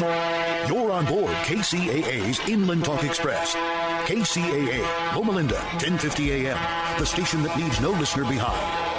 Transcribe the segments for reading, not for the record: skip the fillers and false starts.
You're on board KCAA's Inland Talk Express. KCAA, Loma Linda, 1050 AM, the station that leaves no listener behind.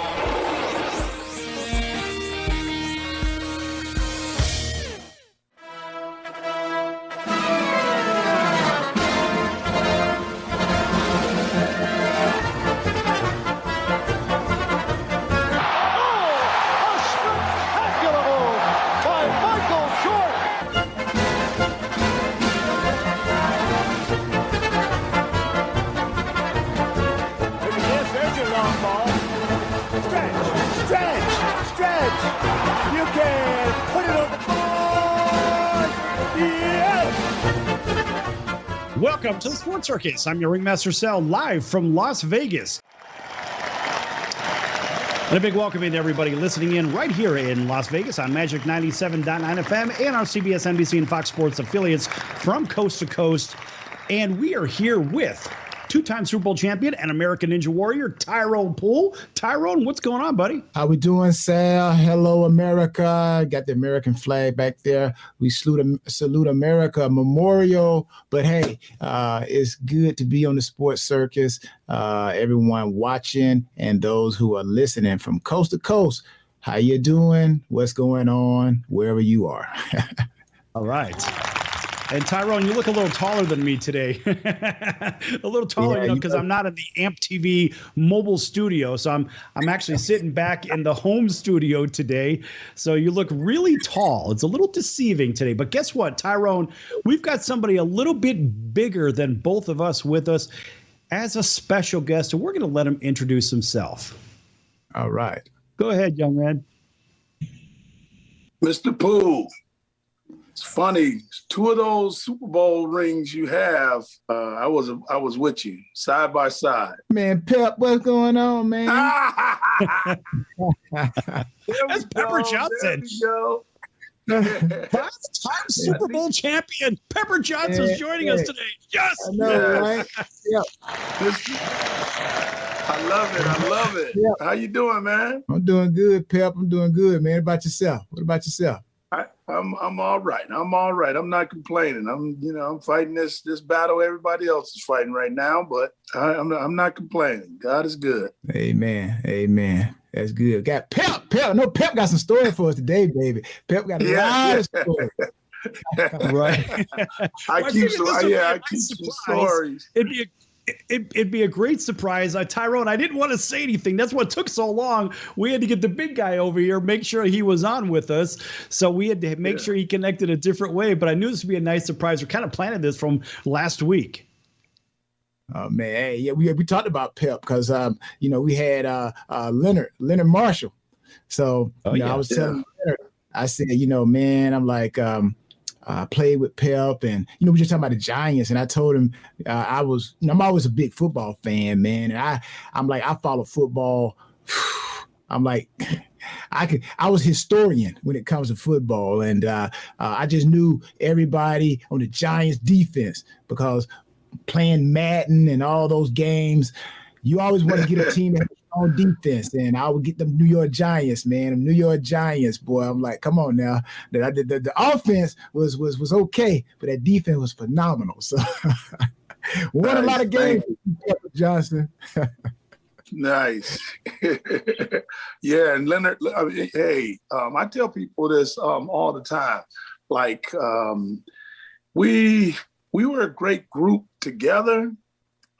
Welcome to the Sports Circus. I'm your ringmaster, Sal, live from Las Vegas. And a big welcome in to everybody listening in right here in Las Vegas on Magic 97.9 FM and our CBS, NBC, and Fox Sports affiliates from coast to coast. And we are here with two-time Super Bowl champion and American Ninja Warrior, Tyrone Poole. Tyrone, what's going on, buddy? How we doing, Sal? Hello, America. Got the American flag back there. We salute America Memorial. But, hey, it's good to be on the Sports Circus. Everyone watching and those who are listening from coast to coast, how you doing? What's going on? Wherever you are. All right. And Tyrone, you look a little taller than me today. A little taller, because I'm not in the AMP TV mobile studio. So I'm actually sitting back in the home studio today. So you look really tall. It's a little deceiving today. But guess what, Tyrone? We've got somebody a little bit bigger than both of us with us as a special guest. And we're going to let him introduce himself. All right. Go ahead, young man. Mr. Poole. It's funny. Two of those Super Bowl rings you have, I was with you side by side. Man, Pep, what's going on, man? That's Pepper Johnson. Five-time Super Bowl champion Pepper Johnson's joining us today. Yes. I know, right? Yep. I love it. Yep. How you doing, man? I'm doing good, Pep. I'm doing good, man. What about yourself? I'm all right. I'm not complaining. I'm fighting this battle everybody else is fighting right now, but I'm not complaining. God is good. Amen. That's good. Got Pep. No, Pep got some story for us today, baby. Pep got a lot of stories. Right. I keep some stories. It'd be a great surprise. Tyrone, I didn't want to say anything. That's what took so long. We had to get the big guy over here, make sure he was on with us. So we had to make sure he connected a different way. But I knew this would be a nice surprise. We kind of planned this from last week. Oh, man. Yeah, we talked about Pep because, we had Leonard Marshall. So I was telling Leonard, I said, man, I'm like, I played with Pep and, we were just talking about the Giants. And I told him I'm always a big football fan, man. And I'm like, I follow football. I'm like, I was historian when it comes to football. And I just knew everybody on the Giants defense because playing Madden and all those games, you always want to get a team that has on defense, and I would get them New York Giants, man. Them New York Giants, boy. I'm like, come on now. The offense was okay, but that defense was phenomenal. So won a lot of games, Johnson. Nice. Yeah, and Leonard, I tell people this all the time. Like, we were a great group together,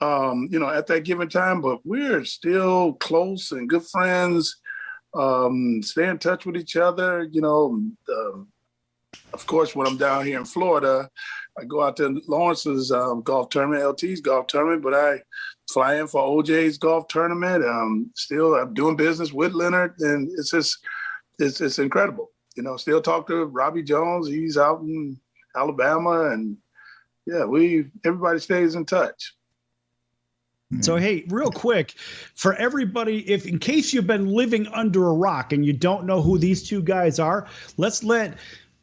at that given time, but we're still close and good friends, stay in touch with each other. Of course, when I'm down here in Florida, I go out to Lawrence's golf tournament, LT's golf tournament, but I fly in for OJ's golf tournament. Still, I'm doing business with Leonard, and it's incredible. Still talk to Robbie Jones. He's out in Alabama, and everybody stays in touch. So, hey, real quick, for everybody, if in case you've been living under a rock and you don't know who these two guys are, let's let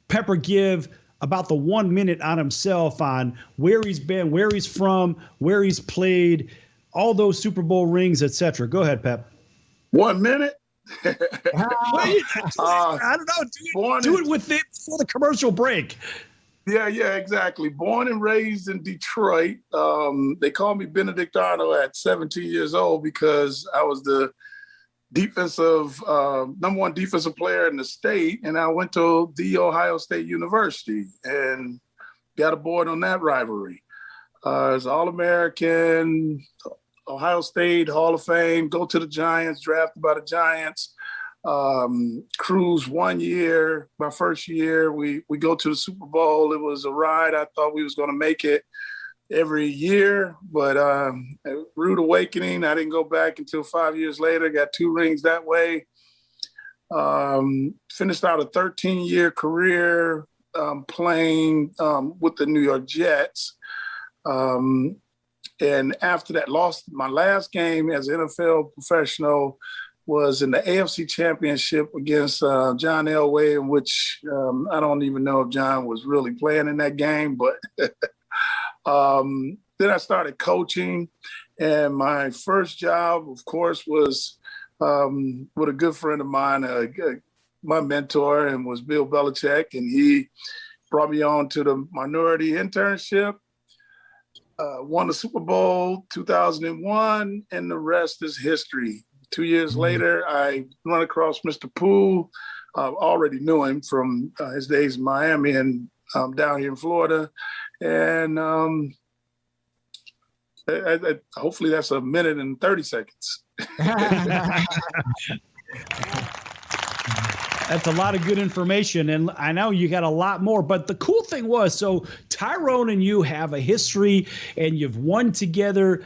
Pepper give about the 1 minute on himself on where he's been, where he's from, where he's played, all those Super Bowl rings, etc. Go ahead, Pep. 1 minute? I don't know. Do it with it before the commercial break. Yeah, exactly. Born and raised in Detroit. They called me Benedictano at 17 years old because I was the number one defensive player in the state, and I went to the Ohio State University and got aboard on that rivalry. As All-American, Ohio State Hall of Fame, go to the Giants, drafted by the Giants. Cruise 1 year, my first year, we go to the Super Bowl. It was a ride. I thought we was going to make it every year, but a rude awakening. I didn't go back until 5 years later, got 2 rings that way. Finished out a 13-year career playing with the New York Jets. And after that, lost my last game as an NFL professional was in the AFC Championship against John Elway, in which I don't even know if John was really playing in that game. But then I started coaching, and my first job, of course, was with a good friend of mine, my mentor, and was Bill Belichick, and he brought me on to the minority internship. Won the Super Bowl 2001, and the rest is history. 2 years later, I run across Mr. Poole. Already knew him from his days in Miami and down here in Florida. And hopefully that's a minute and 30 seconds. That's a lot of good information, and I know you got a lot more. But the cool thing was, so Tyrone and you have a history, and you've won together.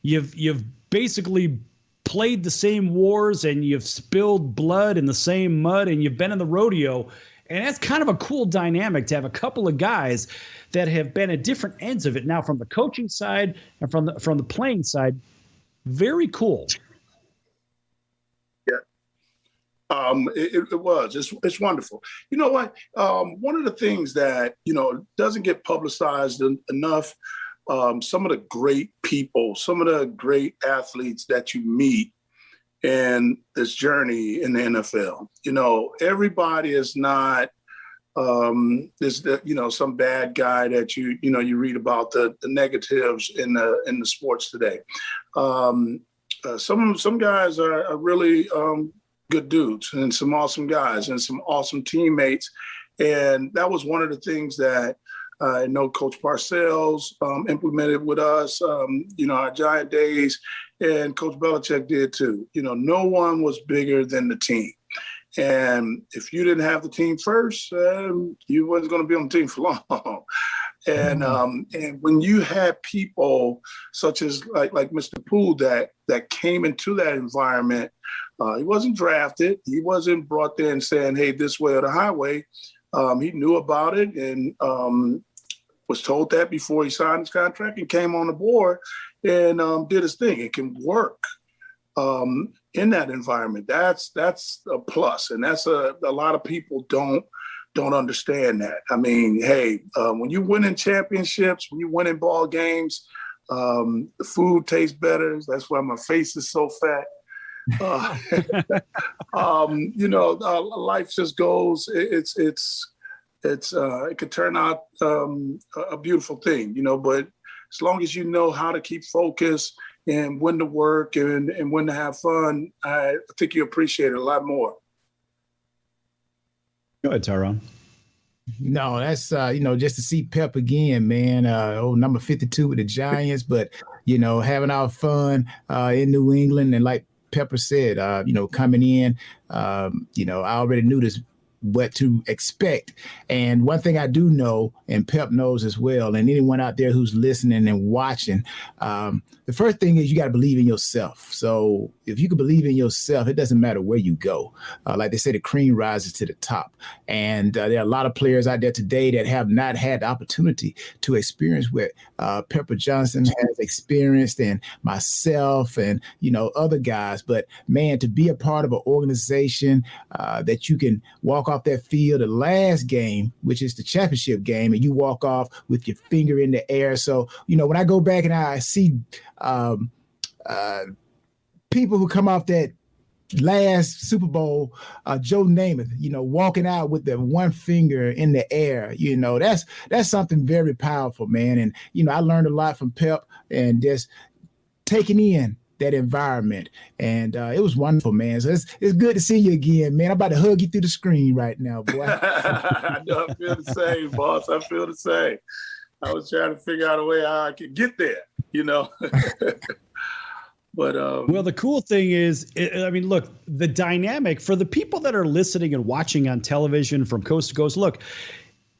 You've basically played the same wars, and you've spilled blood in the same mud, and you've been in the rodeo. And that's kind of a cool dynamic to have a couple of guys that have been at different ends of it. Now, from the coaching side and from the playing side, very cool. It was. It's wonderful. You know what? One of the things that, doesn't get publicized enough, some of the great people, some of the great athletes that you meet in this journey in the NFL, everybody is not some bad guy that you read about the negatives in the sports today. Some guys are really good dudes and some awesome guys and some awesome teammates. And that was one of the things that I know Coach Parcells implemented with us, our Giant days, and Coach Belichick did too. No one was bigger than the team. And if you didn't have the team first, you wasn't going to be on the team for long. And when you had people such as like Mr. Poole that came into that environment, he wasn't drafted. He wasn't brought there and saying, hey, this way or the highway. He knew about it and was told that before he signed his contract and came on the board and did his thing. It can work in that environment. That's a plus. And that's a lot of people don't understand that. I mean, hey, when you win in championships, when you win in ball games, the food tastes better. That's why my face is so fat. Life just goes. It could turn out a beautiful thing, but as long as you know how to keep focus and when to work and when to have fun, I think you appreciate it a lot more. Go ahead, Tyrone. No, that's, just to see Pep again, man, number 52 with the Giants, but, having our fun in New England. And like Pepper said, coming in, I already knew what to expect. And one thing I do know, and Pep knows as well, and anyone out there who's listening and watching, the first thing is you got to believe in yourself. So if you can believe in yourself, it doesn't matter where you go. Like they say, the cream rises to the top. And there are a lot of players out there today that have not had the opportunity to experience what Pepper Johnson has experienced, and myself and, other guys. But man, to be a part of an organization that you can walk off that field, the last game, which is the championship game, and you walk off with your finger in the air. So, when I go back and I see people who come off that last Super Bowl, Joe Namath, walking out with the one finger in the air, that's something very powerful, man. And, I learned a lot from Pep and just taking in that environment. And it was wonderful, man. So it's good to see you again, man. I'm about to hug you through the screen right now, boy. I know, I feel the same, boss. I feel the same. I was trying to figure out a way how I could get there, But well, the cool thing is, look, the dynamic for the people that are listening and watching on television from coast to coast, look,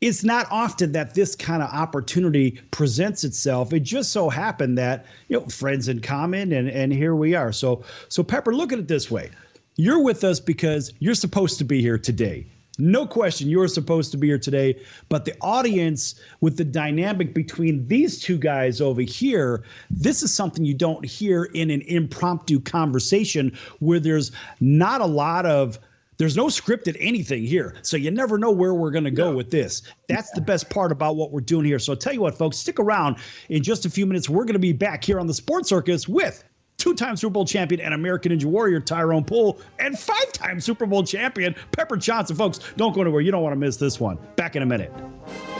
it's not often that this kind of opportunity presents itself. It just so happened that, friends in common, and here we are. So Pepper, look at it this way. You're with us because you're supposed to be here today. No question, you're supposed to be here today. But the audience, with the dynamic between these two guys over here, this is something you don't hear in an impromptu conversation where there's not a lot of, there's no scripted anything here. So you never know where we're going to go with this. That's the best part about what we're doing here. So I'll tell you what, folks, stick around. In just a few minutes, we're going to be back here on the Sports Circus with two-time Super Bowl champion and American Ninja Warrior Tyrone Poole, and five-time Super Bowl champion Pepper Johnson. Folks, don't go anywhere. You don't want to miss this one. Back in a minute.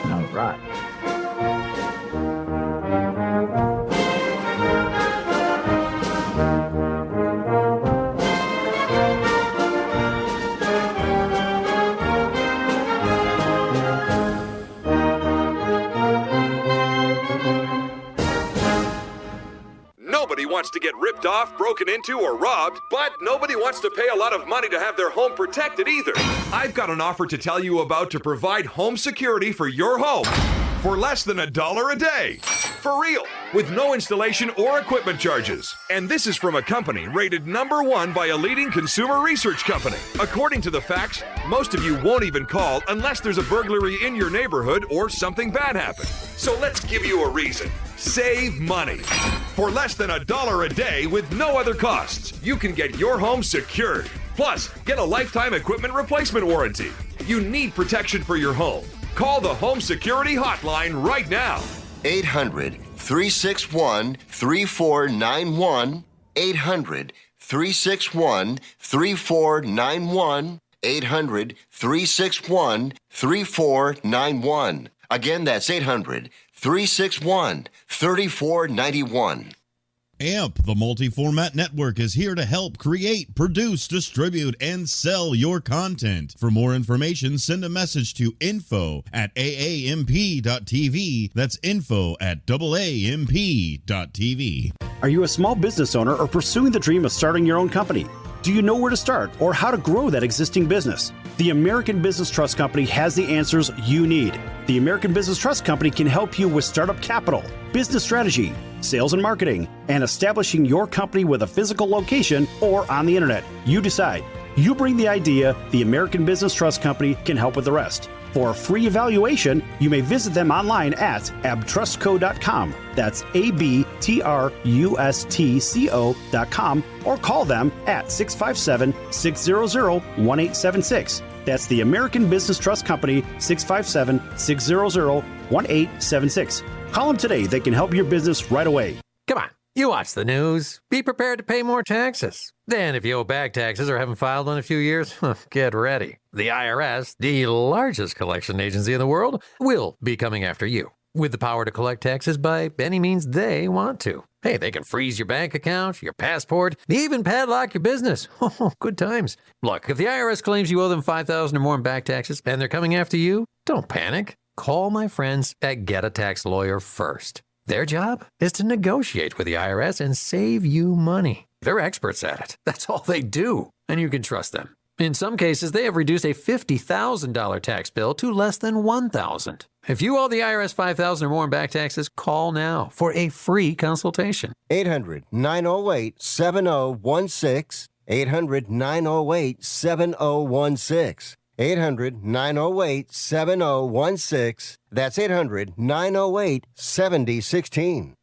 All right. Nobody wants to get ripped off, broken into, or robbed, but nobody wants to pay a lot of money to have their home protected either. I've got an offer to tell you about to provide home security for your home for less than $1 a day. For real, with no installation or equipment charges. And this is from a company rated #1 by a leading consumer research company. According to the facts, most of you won't even call unless there's a burglary in your neighborhood or something bad happened. So let's give you a reason. Save money. For less than $1 a day with no other costs, you can get your home secured. Plus, get a lifetime equipment replacement warranty. You need protection for your home. Call the Home Security Hotline right now. 800-361-3491. 800-361-3491. 800-361-3491. Again, that's 800-361-3491. AMP, the multi-format network, is here to help create, produce, distribute, and sell your content. For more information, send a message to info@aamp.tv. That's info@aamp.tv. Are you a small business owner or pursuing the dream of starting your own company? Do you know where to start or how to grow that existing business? The American Business Trust Company has the answers you need. The American Business Trust Company can help you with startup capital, business strategy, sales and marketing, and establishing your company with a physical location or on the internet. You decide. You bring the idea, the American Business Trust Company can help with the rest. For a free evaluation, you may visit them online at abtrustco.com. That's abtrustco.com, or call them at 657-600-1876. That's the American Business Trust Company, 657-600-1876. Call them today. They can help your business right away. Come on, you watch the news. Be prepared to pay more taxes. Then if you owe back taxes or haven't filed in a few years, get ready. The IRS, the largest collection agency in the world, will be coming after you with the power to collect taxes by any means they want to. Hey, they can freeze your bank account, your passport, they even padlock your business. Oh, good times. Look, if the IRS claims you owe them $5,000 or more in back taxes and they're coming after you, don't panic. Call my friends at Get a Tax Lawyer first. Their job is to negotiate with the IRS and save you money. They're experts at it. That's all they do, and you can trust them. In some cases, they have reduced a $50,000 tax bill to less than $1,000. If you owe the IRS $5,000 or more in back taxes, call now for a free consultation. 800-908-7016. 800-908-7016. 800-908-7016. That's 800-908-7016.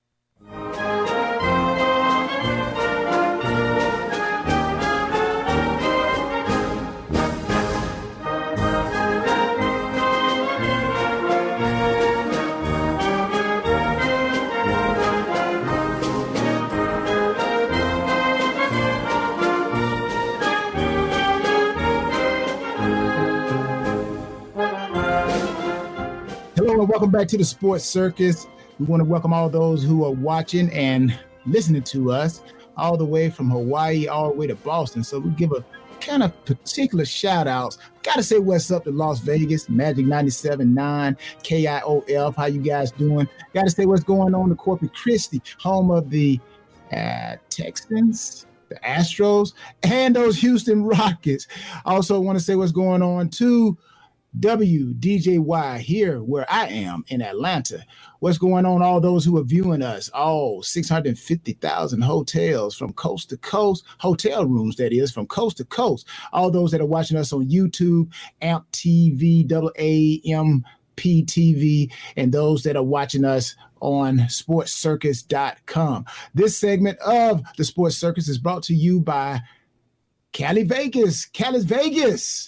welcome back to the Sports Circus. We want to welcome all those who are watching and listening to us all the way from Hawaii all the way to Boston. So we give a kind of particular shout outs. Got to say what's up to Las Vegas, Magic 97.9, KIOF. How you guys doing? Got to say what's going on to Corpus Christi, home of the Texans, the Astros, and those Houston Rockets. Also want to say what's going on to WDJY here where I am in Atlanta. What's going on, all those who are viewing us, all 650,000 hotels from coast to coast, hotel rooms, that is, from coast to coast. All those that are watching us on YouTube, AMP TV, AAMP TV, and those that are watching us on sportscircus.com. This segment of the Sports Circus is brought to you by Cali Vegas. Cali's Vegas.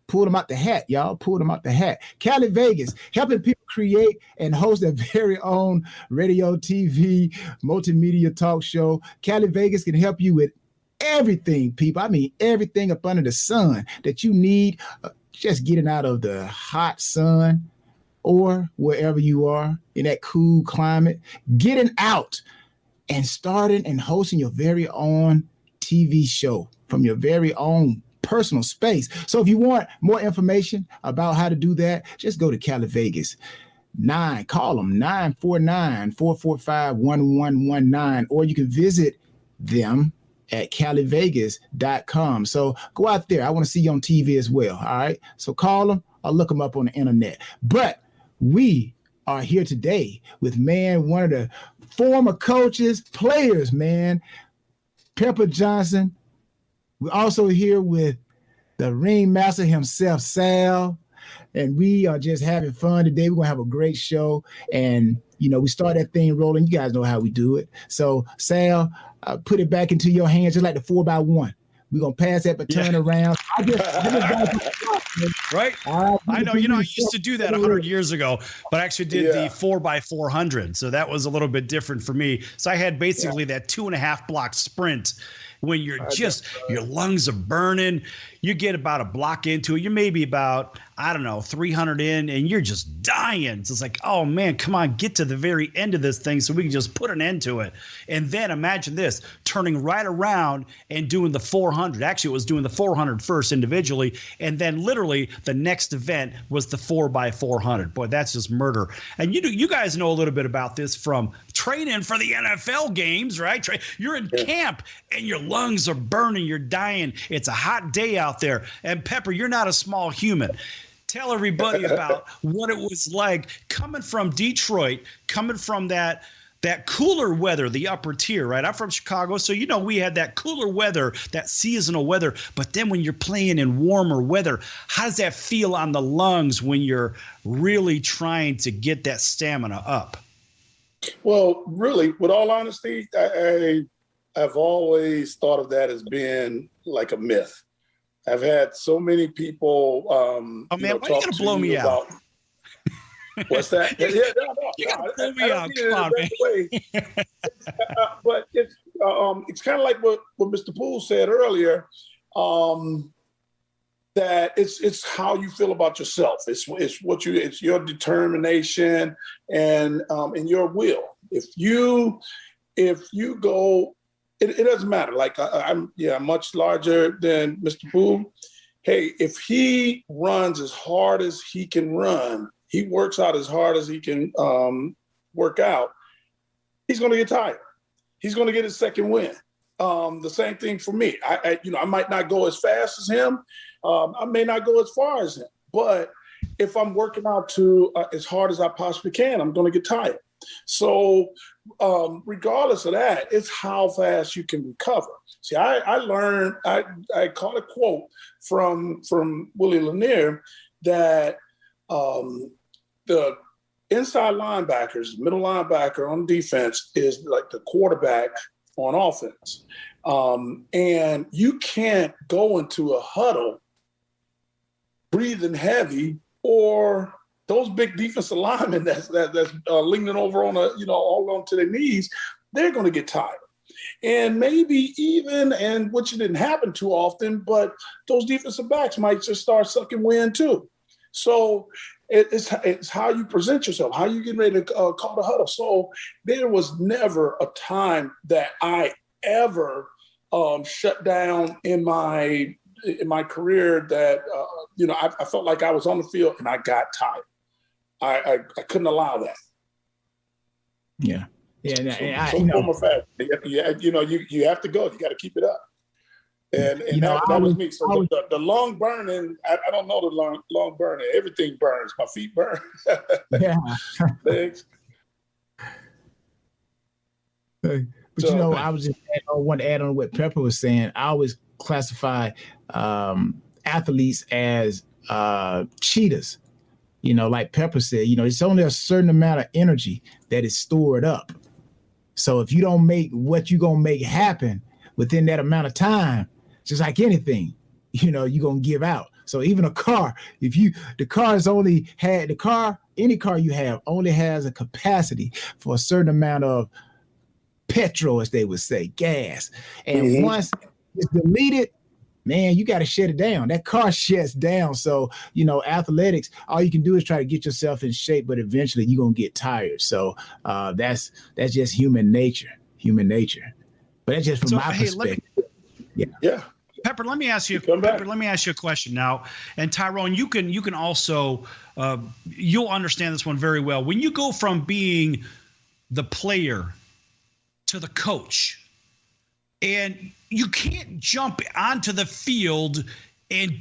Pulled them out the hat, y'all. Pulled them out the hat. Cali Vegas, helping people create and host their very own radio, TV, multimedia talk show. Cali Vegas can help you with everything, people. I mean, everything up under the sun that you need. Just getting out of the hot sun or wherever you are in that cool climate. Getting out and starting and hosting your very own TV show from your very own personal space. So if you want more information about how to do that, just go to Cali Vegas. Call them 949-445-1119, or you can visit them at calivegas.com. So go out there. I want to see you on TV as well. All right. So call them or look them up on the internet. But we are here today with, man, one of the former coaches, players, man, Pepper Johnson. We're also here with the ringmaster himself, Sal, and we are just having fun today. We're going to have a great show, and, you know, we start that thing rolling. You guys know how we do it. So, Sal, put it back into your hands just like the 4x1. We're going to pass that baton around. Right? I know. You know, I used to do that 100 years ago, but I actually did the 4x400. So that was a little bit different for me. So I had basically that 2.5 block sprint when you're just, your lungs are burning. You get about a block into it. You're maybe about, 300 in, and you're just dying. So it's like, oh man, come on, get to the very end of this thing so we can just put an end to it. And then imagine this, turning right around and doing the 400. Actually, it was doing the 400 first individually, and then literally the next event was the 4x400. Boy, that's just murder. And you guys know a little bit about this from training for the NFL games, right? You're in camp and your lungs are burning, you're dying. It's a hot day out there. And Pepper, you're not a small human. Tell everybody about what it was like coming from Detroit, coming from that cooler weather, the upper tier, right? I'm from Chicago, so you know we had that cooler weather, that seasonal weather. But then when you're playing in warmer weather, how does that feel on the lungs when you're really trying to get that stamina up? Well, really, with all honesty, I've always thought of that as being like a myth. I've had so many people. Oh man, why are you gonna blow me out? What's that? You gotta blow me out. Come on, man. But it's kind of like what Mr. Poole said earlier. That it's how you feel about yourself. It's your determination and your will. If you go. It doesn't matter. Like I'm much larger than Mr. Poole. Hey, if he runs as hard as he can run, he works out as hard as he can work out, he's going to get tired. He's going to get his second win. The same thing for me. I might not go as fast as him. I may not go as far as him. But if I'm working out to as hard as I possibly can, I'm going to get tired. So regardless of that, it's how fast you can recover. See, I learned, I caught a quote from Willie Lanier that the inside linebackers, middle linebacker on defense is like the quarterback on offense. And you can't go into a huddle breathing heavy, or those big defensive linemen that's leaning over on all onto their knees, they're going to get tired. And maybe even, and which didn't happen too often, but those defensive backs might just start sucking wind too. So it's how you present yourself, how you get ready to call the huddle. So there was never a time that I ever shut down in my career that I felt like I was on the field and I got tired. I couldn't allow that. Yeah. Yeah. You have to go. You got to keep it up. And that was me. So the lung burning, I don't know the lung burning. Everything burns. My feet burn. Yeah. Legs. But I was just want to add on what Pepper was saying. I always classify athletes as cheaters. Like Pepper said, it's only a certain amount of energy that is stored up. So if you don't make what you're going to make happen within that amount of time, just like anything, you're going to give out. So even a car, any car you have only has a capacity for a certain amount of petrol, as they would say, gas. And once it's deleted, man, you got to shut it down. That car shuts down. So, athletics, all you can do is try to get yourself in shape, but eventually you're going to get tired. So that's just human nature. But that's just from my perspective. Yeah. Pepper, let me ask you a question now. And Tyrone, you can also you'll understand this one very well. When you go from being the player to the coach, and you can't jump onto the field and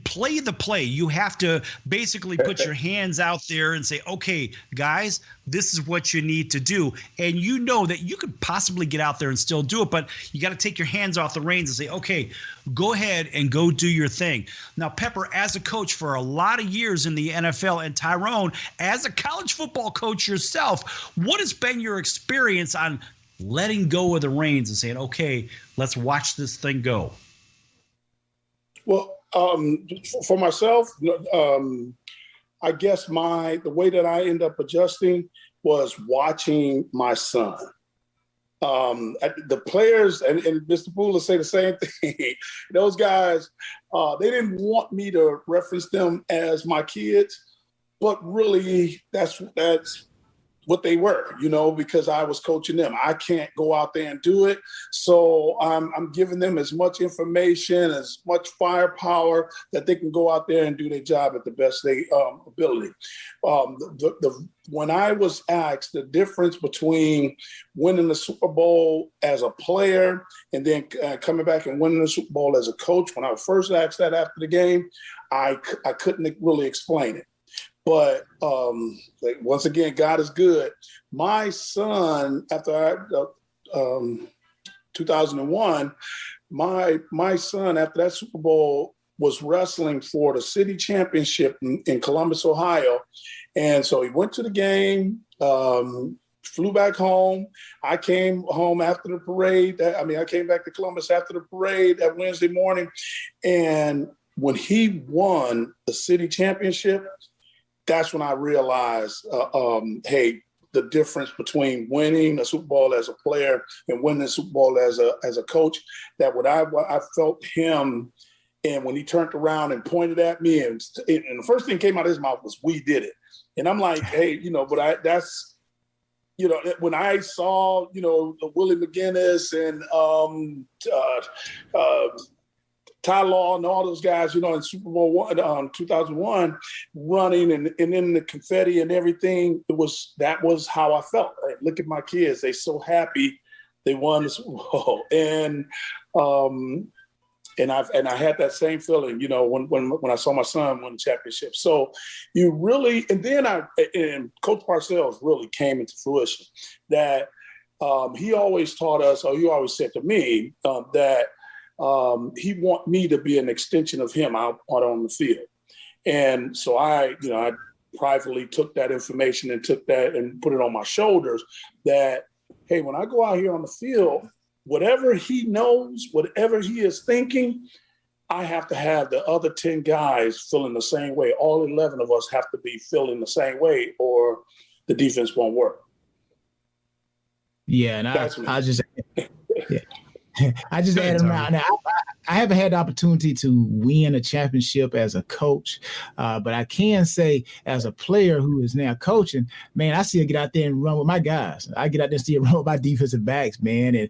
play the play. You have to basically put your hands out there and say, okay, guys, this is what you need to do. And you know that you could possibly get out there and still do it, but you got to take your hands off the reins and say, okay, go ahead and go do your thing. Now, Pepper, as a coach for a lot of years in the NFL, and Tyrone, as a college football coach yourself, what has been your experience on letting go of the reins and saying, okay, let's watch this thing go? Well, for myself, I guess the way that I end up adjusting was watching my son. The players, and Mr. Poole will say the same thing. Those guys, they didn't want me to reference them as my kids, but really that's what they were, because I was coaching them. I can't go out there and do it. So I'm giving them as much information, as much firepower that they can go out there and do their job at the best they ability. When I was asked the difference between winning the Super Bowl as a player and then coming back and winning the Super Bowl as a coach, when I was first asked that after the game, I couldn't really explain it. But once again, God is good. My son, after 2001, my son, after that Super Bowl, was wrestling for the city championship in Columbus, Ohio. And so he went to the game, flew back home. I came home after the parade. I came back to Columbus after the parade that Wednesday morning. And when he won the city championship, that's when I realized, hey, the difference between winning a Super Bowl as a player and winning a Super Bowl as a coach, that what I felt him, and when he turned around and pointed at me, and the first thing came out of his mouth was, "We did it." And I'm like, hey, but that's, when I saw, Willie McGinnis and Ty Law and all those guys, in Super Bowl 2001, running and in the confetti and everything, that was how I felt. Like, look at my kids; they so happy they won the Super Bowl, and I had that same feeling, when I saw my son win the championship. So you really, and then Coach Parcells really came into fruition. That he always taught us, or he always said to me that. He want me to be an extension of him out on the field. And so I privately took that information and took that and put it on my shoulders that, hey, when I go out here on the field, whatever he knows, whatever he is thinking, I have to have the other 10 guys feeling the same way. All 11 of us have to be feeling the same way, or the defense won't work. Yeah. And I just, yeah. I just added them out. Now, I haven't had the opportunity to win a championship as a coach, but I can say as a player who is now coaching, man, I still get out there and run with my guys. I get out there and still run with my defensive backs, man. And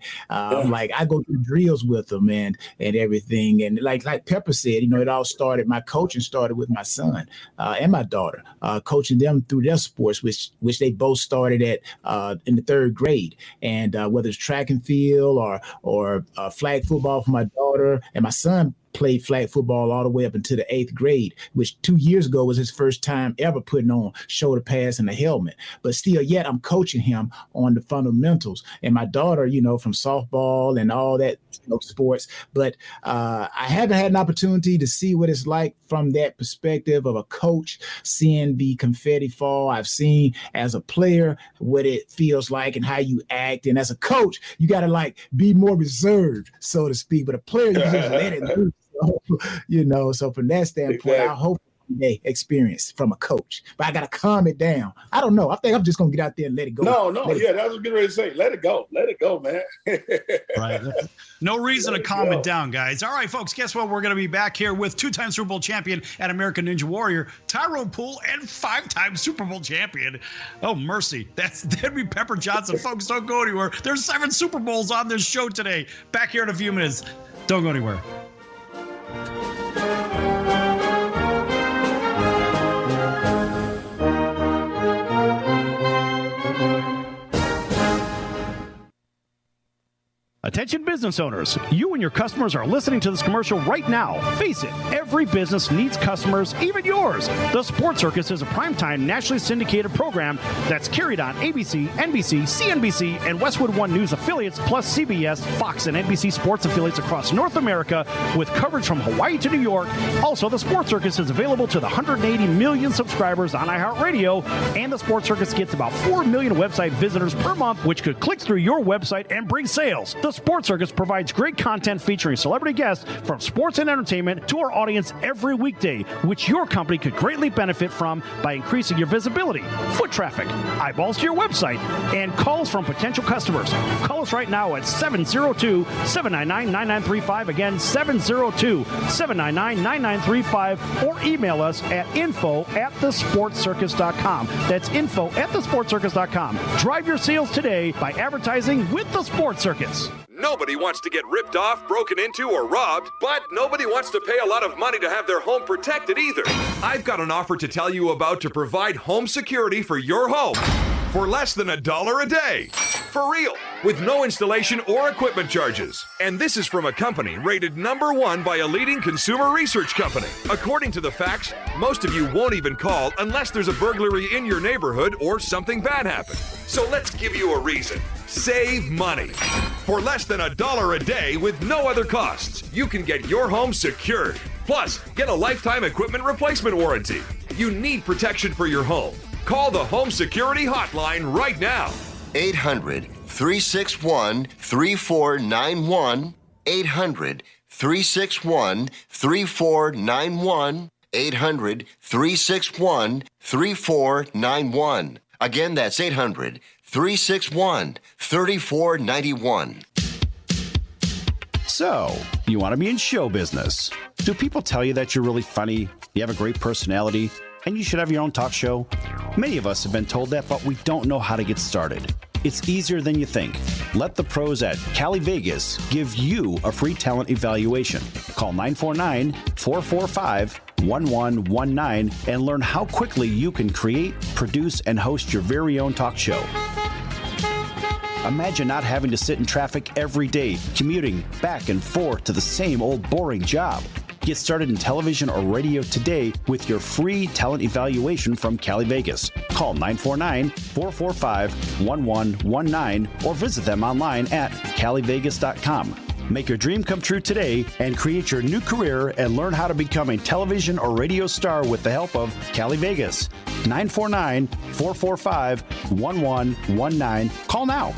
like I go through drills with them and everything. And like Pepper said, it all started, my coaching started with my son and my daughter, coaching them through their sports, which they both started at in the 3rd grade. And whether it's track and field or flag football for my daughter, and my son played flag football all the way up into the 8th grade, which 2 years ago was his first time ever putting on shoulder pads and a helmet. But still, yet I'm coaching him on the fundamentals. And my daughter, from softball and all that sports. But I haven't had an opportunity to see what it's like from that perspective of a coach, seeing the confetti fall. I've seen as a player what it feels like and how you act. And as a coach, you got to be more reserved, so to speak. But a player, you just let it loose. So from that standpoint, I hope they experience from a coach, but I got to calm it down. I don't know. I think I'm just going to get out there and let it go. No. That's what I was getting ready to say. Let it go, man. Right. No reason to calm it down, guys. All right, folks, guess what? We're going to be back here with 2-time Super Bowl champion and American Ninja Warrior, Tyrone Poole, and 5-time Super Bowl champion. Oh, mercy. That'd be Pepper Johnson. Folks, don't go anywhere. There's 7 Super Bowls on this show today. Back here in a few minutes. Don't go anywhere. Attention business owners, you and your customers are listening to this commercial right now. Face it, every business needs customers, even yours. The Sports Circus is a primetime nationally syndicated program that's carried on ABC, NBC, CNBC, and Westwood One News affiliates, plus CBS, Fox, and NBC Sports affiliates across North America with coverage from Hawaii to New York. Also, the Sports Circus is available to the 180 million subscribers on iHeartRADIO, and the Sports Circus gets about 4 million website visitors per month, which could click through your website and bring sales. The Sports Circus provides great content featuring celebrity guests from sports and entertainment to our audience every weekday, which your company could greatly benefit from by increasing your visibility, foot traffic, eyeballs to your website, and calls from potential customers. Call us right now at 702-799-9935. Again, 702-799-9935, or email us at info@thesportscircus.com. That's info@thesportscircus.com. Drive your sales today by advertising with the Sports Circus. Nobody wants to get ripped off, broken into, or robbed, but nobody wants to pay a lot of money to have their home protected either. I've got an offer to tell you about to provide home security for your home for less than $1 a day. For real, with no installation or equipment charges. And this is from a company rated #1 by a leading consumer research company. According to the facts, most of you won't even call unless there's a burglary in your neighborhood or something bad happened. So let's give you a reason. Save money. For less than $1 a day with no other costs, you can get your home secured. Plus, get a lifetime equipment replacement warranty. You need protection for your home. Call the Home Security Hotline right now. 800-361-3491. 800-361-3491. 800-361-3491. Again, that's 800-361-3491. So, you want to be in show business. Do people tell you that you're really funny, you have a great personality, and you should have your own talk show? Many of us have been told that, but we don't know how to get started. It's easier than you think. Let the pros at Cali Vegas give you a free talent evaluation. Call 949-445-1119 and learn how quickly you can create, produce, and host your very own talk show. Imagine not having to sit in traffic every day, commuting back and forth to the same old boring job. Get started in television or radio today with your free talent evaluation from Cali Vegas. Call 949-445-1119 or visit them online at calivegas.com. Make your dream come true today and create your new career and learn how to become a television or radio star with the help of Cali Vegas. 949-445-1119. Call now.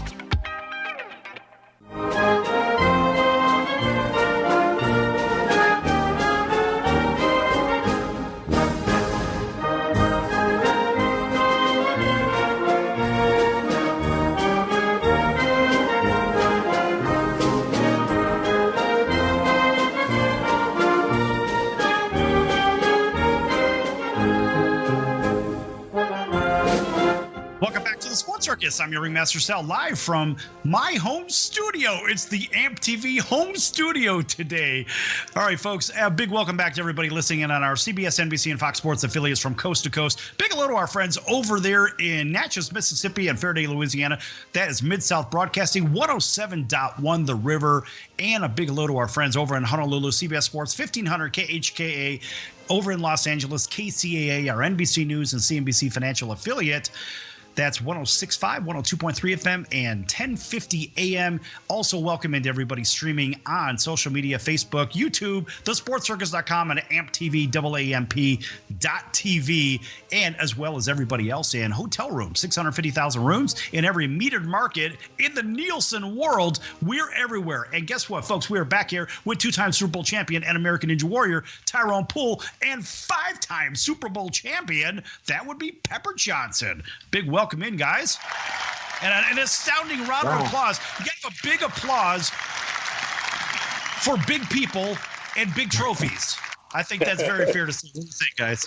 Welcome back to the Sports Circus. I'm your ringmaster Sal, live from my home studio. It's the AMP TV home studio today. All right, folks, a big welcome back to everybody listening in on our CBS, NBC, and Fox Sports affiliates from coast to coast. Big hello to our friends over there in Natchez, Mississippi, and Faraday, Louisiana. That is Mid-South Broadcasting, 107.1 The River. And a big hello to our friends over in Honolulu, CBS Sports, 1500 KHKA. Over in Los Angeles, KCAA, our NBC News and CNBC financial affiliate. That's 106.5, 102.3 FM, and 1050 AM. Also, welcome into everybody streaming on social media, Facebook, YouTube, thesportscircus.com, and amptv.tv, and as well as everybody else in hotel rooms, 650,000 rooms in every metered market in the Nielsen world. We're everywhere. And guess what, folks? We are back here with two-time Super Bowl champion and American Ninja Warrior Tyrone Poole, and five-time Super Bowl champion, that would be Pepper Johnson. Big welcome in, guys. And an astounding round of applause. You get a big applause for big people and big trophies. I think that's very fair to say. What do you think, guys?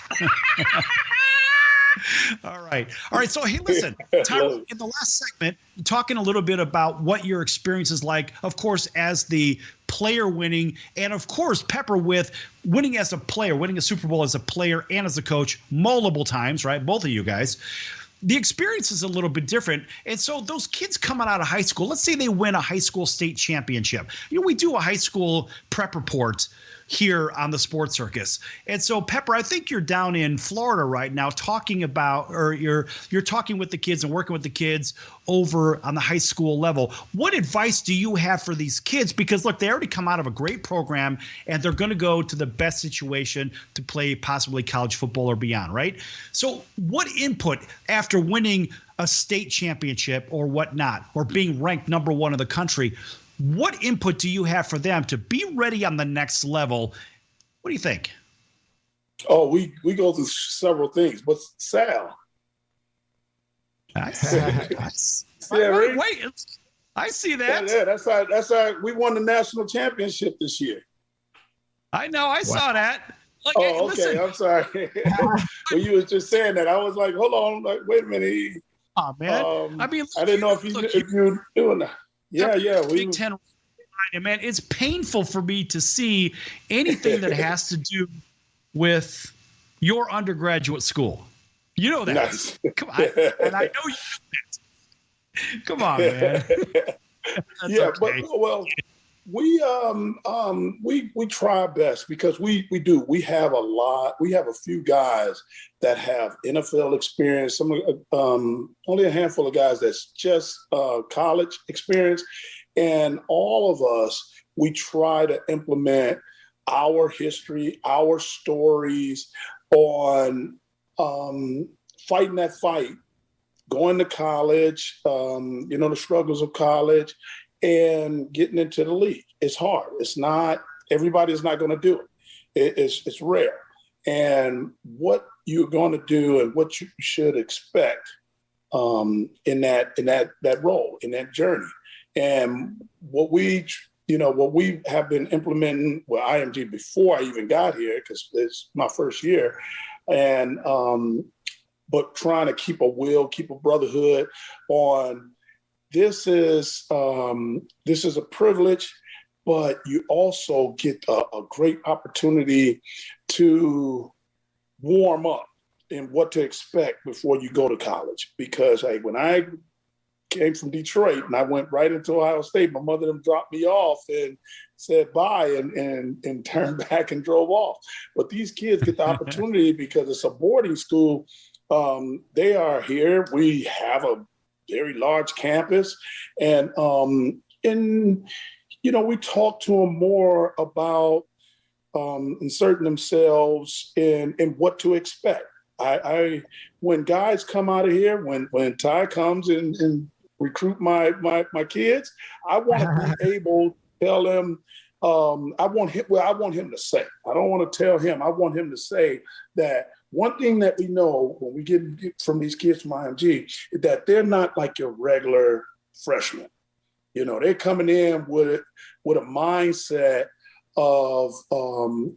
All right. So, hey, listen, Tyrone, in the last segment, talking a little bit about what your experience is like, of course, as the player winning, and of course, Pepper with winning as a player, winning a Super Bowl as a player and as a coach multiple times, right? Both of you guys. The experience is a little bit different. And so those kids coming out of high school, let's say they win a high school state championship. We do a high school prep report here on the Sports Circus. And so, Pepper, I think you're down in Florida right now talking about, or you're talking with the kids and working with the kids over on the high school level. What advice do you have for these kids? Because, look, they already come out of a great program and they're going to go to the best situation to play possibly college football or beyond, right? So what input after winning a state championship or whatnot, or being ranked number one in the country, what input do you have for them to be ready on the next level? What do you think? Oh, we go through several things, but Sal. I see that. Wait, I see that. Yeah, that's how we won the national championship this year. I know, I saw that. Like, okay, listen. I'm sorry. When you was just saying that, I was like, hold on, like, wait a minute. Oh man, I mean, I didn't know if you were doing that. Yeah. Big Ten, man, it's painful for me to see anything that has to do with your undergraduate school. You know that. Nice. Come on, and I know you know that. Come on, man. Yeah, okay. But well, we try our best because we do. We have a few guys that have NFL experience. Some only a handful of guys that's just college experience, and all of us, we try to implement our history, our stories on fighting that fight, going to college, the struggles of college, and getting into the league. It's hard. It's not, everybody's not going to do it. It's rare. And what you're going to do and what you should expect in that role, in that journey. And what we have been implementing with IMG before I even got here, because it's my first year, and but trying to keep a brotherhood on. This is a privilege, but you also get a great opportunity to warm up in what to expect before you go to college. Because when I came from Detroit and I went right into Ohio State, my mother dropped me off and said bye and turned back and drove off. But these kids get the opportunity because it's a boarding school. They are here. We have a very large campus, and we talk to them more about inserting themselves in what to expect. When guys come out of here, when Ty comes and recruit my kids, I want to be able to tell them. I want him to say. I don't want to tell him. I want him to say that. One thing that we know when we get from these kids from IMG is that they're not like your regular freshmen. They're coming in with a mindset of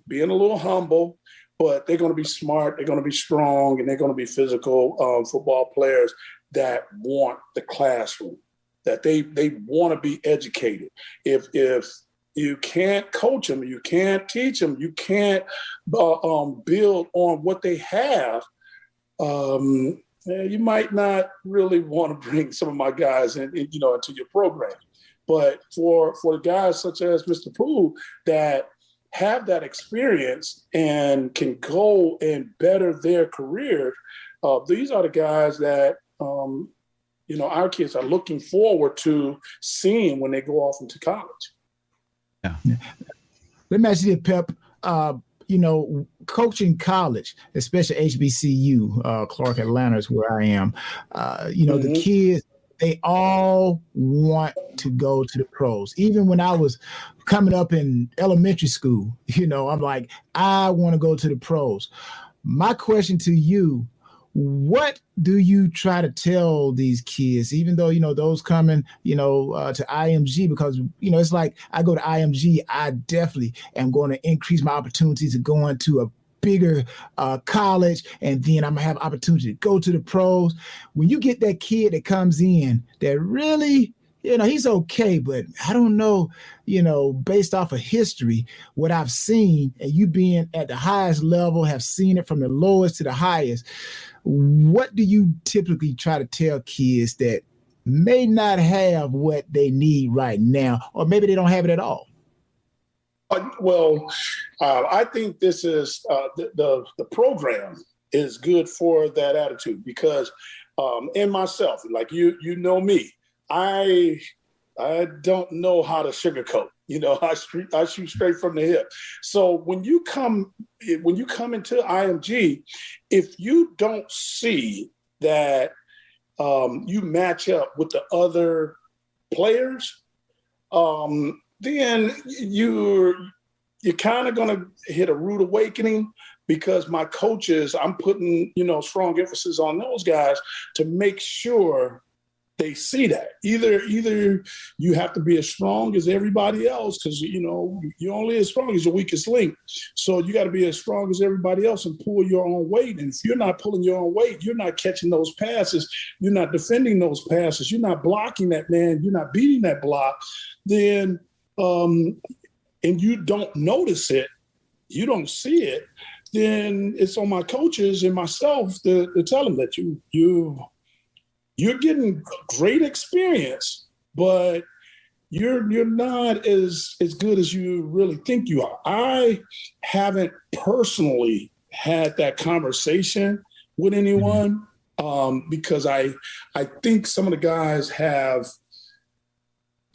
being a little humble, but they're going to be smart, they're going to be strong, and they're going to be physical football players that want the classroom, that they want to be educated. If you can't coach them, you can't teach them, you can't build on what they have, you might not really want to bring some of my guys into your program. But for guys such as Mr. Poole that have that experience and can go and better their career, these are the guys that our kids are looking forward to seeing when they go off into college. Yeah. Let me ask you, Pep. Coaching college, especially HBCU, Clark Atlanta is where I am. The kids, they all want to go to the pros. Even when I was coming up in elementary school, I'm like, I want to go to the pros. My question to you, what do you try to tell these kids, even though, those coming, to IMG, because, it's like I go to IMG, I definitely am going to increase my opportunities of going to a bigger college, and then I'm gonna have opportunity to go to the pros. When you get that kid that comes in that really, he's okay, but I don't know, based off of history, what I've seen, and you being at the highest level, have seen it from the lowest to the highest, what do you typically try to tell kids that may not have what they need right now, or maybe they don't have it at all? I think this is the program is good for that attitude, because in myself, like you know me, I don't know how to sugarcoat. I shoot straight from the hip. So when you come into IMG, if you don't see that you match up with the other players, then you're kind of going to hit a rude awakening, because my coaches, I'm putting, strong emphasis on those guys to make sure they see that. Either you have to be as strong as everybody else, because, you're only as strong as your weakest link. So you got to be as strong as everybody else and pull your own weight. And if you're not pulling your own weight, you're not catching those passes, you're not defending those passes, you're not blocking that man, you're not beating that block, then and you don't notice it, you don't see it, then it's on my coaches and myself to tell them that you're getting great experience, but you're not as good as you really think you are. I haven't personally had that conversation with anyone, because I think some of the guys have,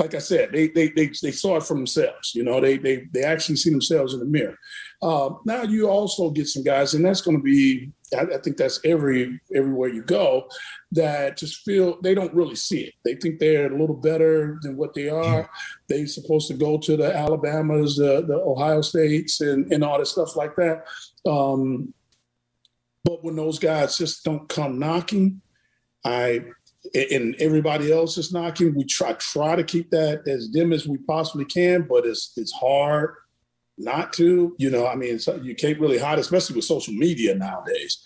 like I said, they saw it for themselves. They actually see themselves in the mirror. Now you also get some guys, and that's going to be, I think that's everywhere you go, that just feel they don't really see it. They think they're a little better than what they are. They're supposed to go to the Alabamas, the Ohio States, and all that stuff like that. But when those guys just don't come knocking, and everybody else is knocking, we try to keep that as dim as we possibly can, but it's hard not to, you can't really hide, especially with social media nowadays.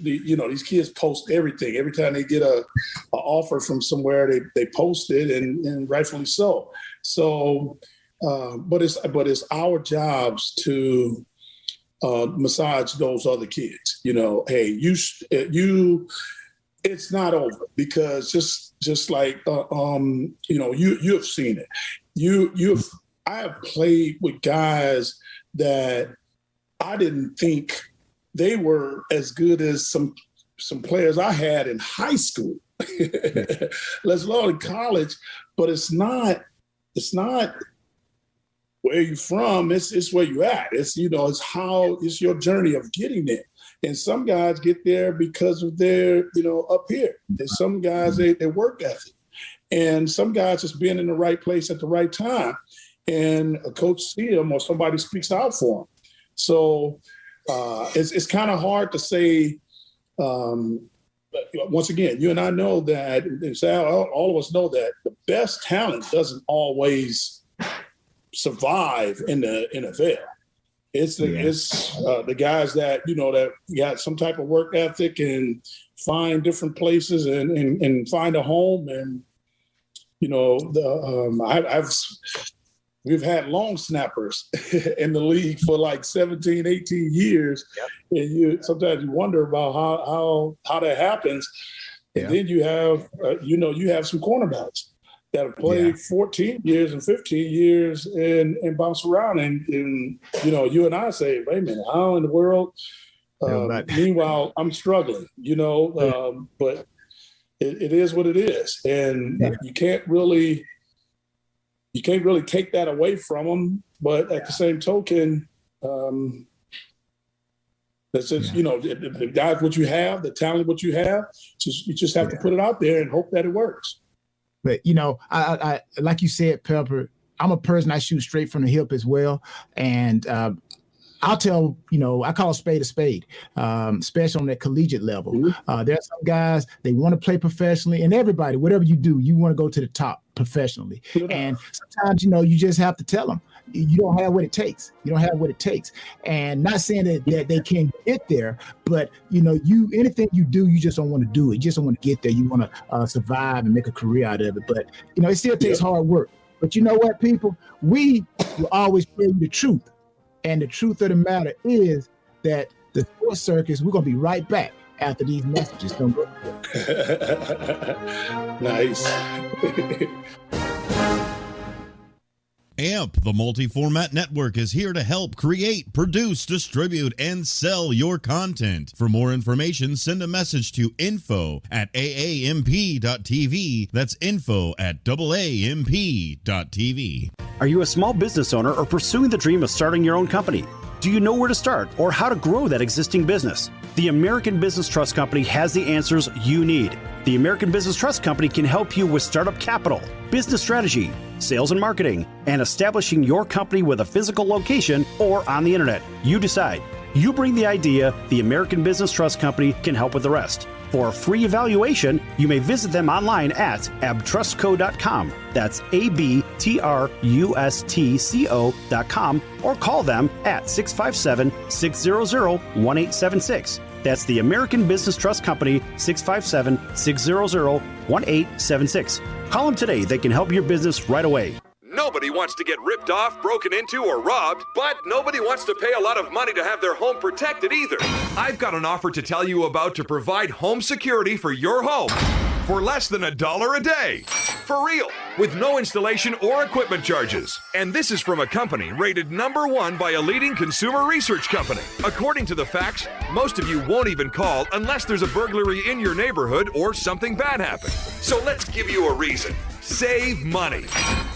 These kids post everything. Every time they get a offer from somewhere, they post it, and rightfully so. So, but it's our jobs to massage those other kids. Hey, you. It's not over, because just like you have seen it. I have played with guys that I didn't think they were as good as some players I had in high school, let alone in college. But it's not where you're from. It's where you at. It's it's your journey of getting there. And some guys get there because of their, up here. There's some guys, they work ethic. And some guys just being in the right place at the right time. And a coach sees them, or somebody speaks out for them. So it's kind of hard to say. Once again, you and I know that, and Sal, all of us know that the best talent doesn't always survive in the NFL. It's the guys that that got some type of work ethic and find different places and find a home. And, you know, we've had long snappers in the league for like 17, 18 years. Yep. And sometimes you wonder about how that happens. And then you have, you have some cornerbacks that have played 14 years and 15 years and bounce around. And, you know, you and I say, wait a minute, how in the world? Meanwhile, I'm struggling, but it is what it is. And you can't really take that away from them. But at the same token, that's just, the guys, what you have, the talent, what you have, you just have to put it out there and hope that it works. But, I like you said, Pepper, I'm a person, I shoot straight from the hip as well. And I'll tell, I call a spade, especially on that collegiate level. Mm-hmm. There are some guys, they want to play professionally, and everybody, whatever you do, you want to go to the top professionally. Yeah. And sometimes, you just have to tell them, you don't have what it takes. And not saying that they can't get there, but, anything you do, you just don't want to do it. You just don't want to get there. You want to survive and make a career out of it. But, it still takes hard work. But you know what, people? We will always tell you the truth. And the truth of the matter is that the Sports Circus, we're going to be right back after these messages. Don't go. Nice. AMP, the multi-format network, is here to help create, produce, distribute, and sell your content. For more information, send a message to info@aamp.tv. That's info@aamp.tv. Are you a small business owner or pursuing the dream of starting your own company? Do you know where to start or how to grow that existing business? The American Business Trust Company has the answers you need. The American Business Trust Company can help you with startup capital, business strategy, sales and marketing, and establishing your company with a physical location or on the internet. You decide. You bring the idea, the American Business Trust Company can help with the rest. For a free evaluation, you may visit them online at abtrustco.com. That's abtrustco.com, or call them at 657-600-1876. That's the American Business Trust Company, 657-600-1876. Call them today. They can help your business right away. Nobody wants to get ripped off, broken into, or robbed, but nobody wants to pay a lot of money to have their home protected either. I've got an offer to tell you about to provide home security for your home for less than $1 a day. For real, with no installation or equipment charges. And this is from a company rated #1 by a leading consumer research company. According to the facts, most of you won't even call unless there's a burglary in your neighborhood or something bad happened. So let's give you a reason. Save money.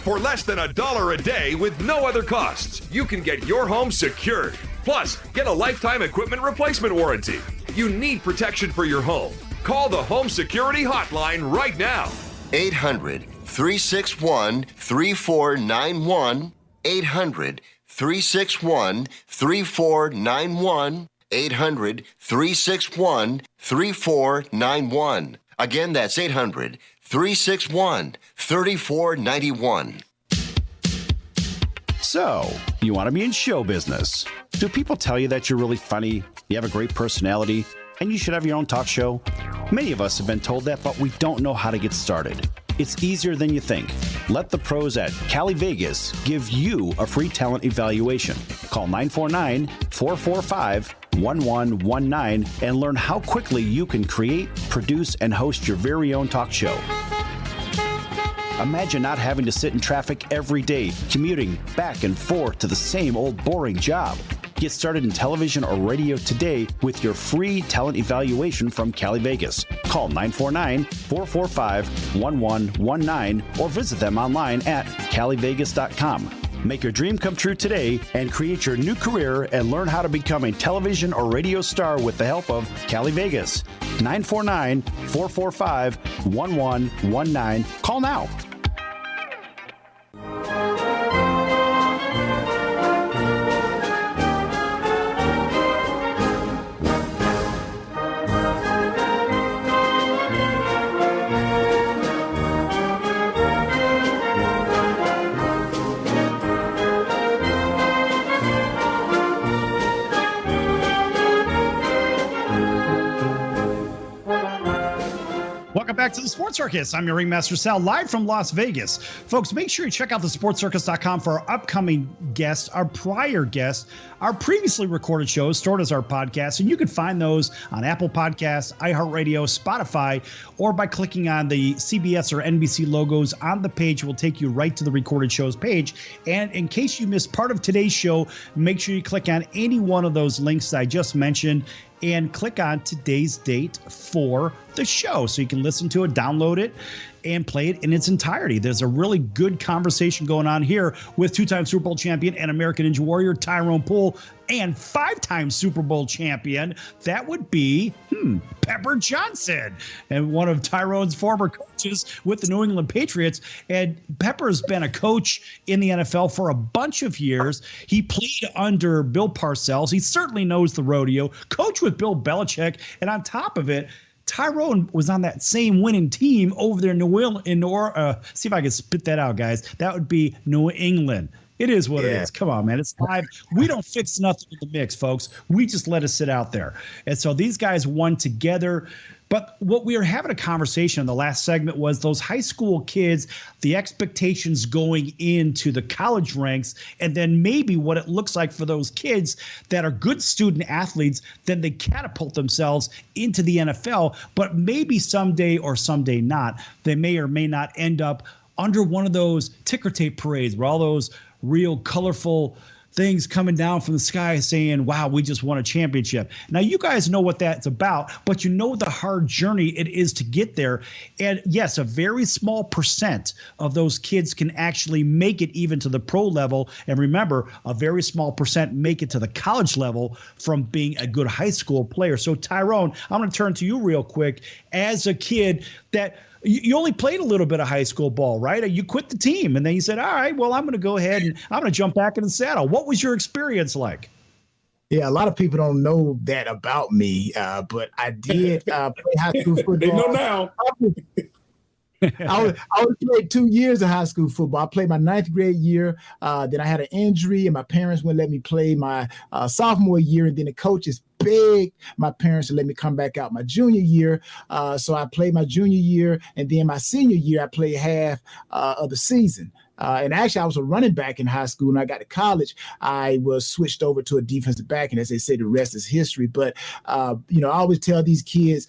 For less than $1 a day with no other costs, you can get your home secured. Plus, get a lifetime equipment replacement warranty. You need protection for your home. Call the Home Security Hotline right now. 800-361-3491. 800-361-3491. 800-361-3491. Again, that's 800-361-3491. So, you want to be in show business. Do people tell you that you're really funny, you have a great personality, and you should have your own talk show? Many of us have been told that, but we don't know how to get started. It's easier than you think. Let the pros at Cali Vegas give you a free talent evaluation. Call 949-445-1119 and learn how quickly you can create, produce, and host your very own talk show. Imagine not having to sit in traffic every day, commuting back and forth to the same old boring job. Get started in television or radio today with your free talent evaluation from Cali Vegas. Call 949-445-1119 or visit them online at calivegas.com. Make your dream come true today and create your new career and learn how to become a television or radio star with the help of Cali Vegas. 949-445-1119. Call now. Welcome back to the Sports Circus. I'm your ringmaster, Sal, live from Las Vegas. Folks, make sure you check out thesportscircus.com for our upcoming guests, our prior guests, our previously recorded shows stored as our podcasts, and you can find those on Apple Podcasts, iHeartRADIO, Spotify, or by clicking on the CBS or NBC logos on the page. It will take you right to the recorded shows page. And in case you missed part of today's show, make sure you click on any one of those links that I just mentioned and click on today's date for the show so you can listen to it, download it, and play it in its entirety. There's a really good conversation going on here with two-time Super Bowl champion and American Ninja Warrior Tyrone Poole and five-time Super Bowl champion. That would be Pepper Johnson, and one of Tyrone's former coaches with the New England Patriots. And Pepper's been a coach in the NFL for a bunch of years. He played under Bill Parcells. He certainly knows the rodeo, coached with Bill Belichick, and on top of it, Tyrone was on that same winning team over there in New England. See if I can spit that out, guys. That would be New England. It is what it is. Come on, man. It's live. We don't fix nothing in the mix, folks. We just let it sit out there. And so these guys won together. But what we were having a conversation in the last segment was those high school kids, the expectations going into the college ranks, and then maybe what it looks like for those kids that are good student athletes, then they catapult themselves into the NFL. But maybe someday or someday not, they may or may not end up under one of those ticker tape parades where all those real colorful things coming down from the sky saying, wow, we just won a championship. Now, you guys know what that's about, but you know the hard journey it is to get there. And yes, a very small percent of those kids can actually make it even to the pro level. And remember, a very small percent make it to the college level from being a good high school player. So, Tyrone, I'm going to turn to you real quick. As a kid that you only played a little bit of high school ball, right? You quit the team, and then you said, all right, well, I'm going to go ahead and I'm going to jump back in the saddle. What was your experience like? Yeah, a lot of people don't know that about me, but I did play high school football. They know now. I only played 2 years of high school football. I played my ninth grade year. Then I had an injury, and my parents wouldn't let me play my sophomore year. And then the coaches begged my parents to let me come back out my junior year. So I played my junior year, and then my senior year, I played half of the season. And actually, I was a running back in high school. When I got to college, I was switched over to a defensive back. And as they say, the rest is history. But, I always tell these kids,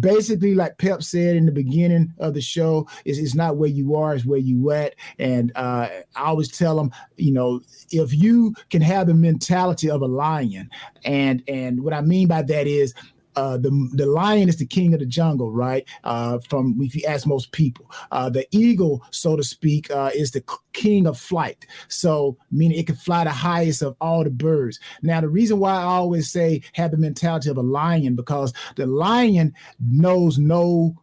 basically, like Pep said in the beginning of the show, it's not where you are, it's where you at. And I always tell them, if you can have the mentality of a lion, and what I mean by that is the lion is the king of the jungle, right? From if you ask most people, the eagle, so to speak, is the king of flight. So meaning it can fly the highest of all the birds. Now, the reason why I always say have the mentality of a lion, because the lion knows no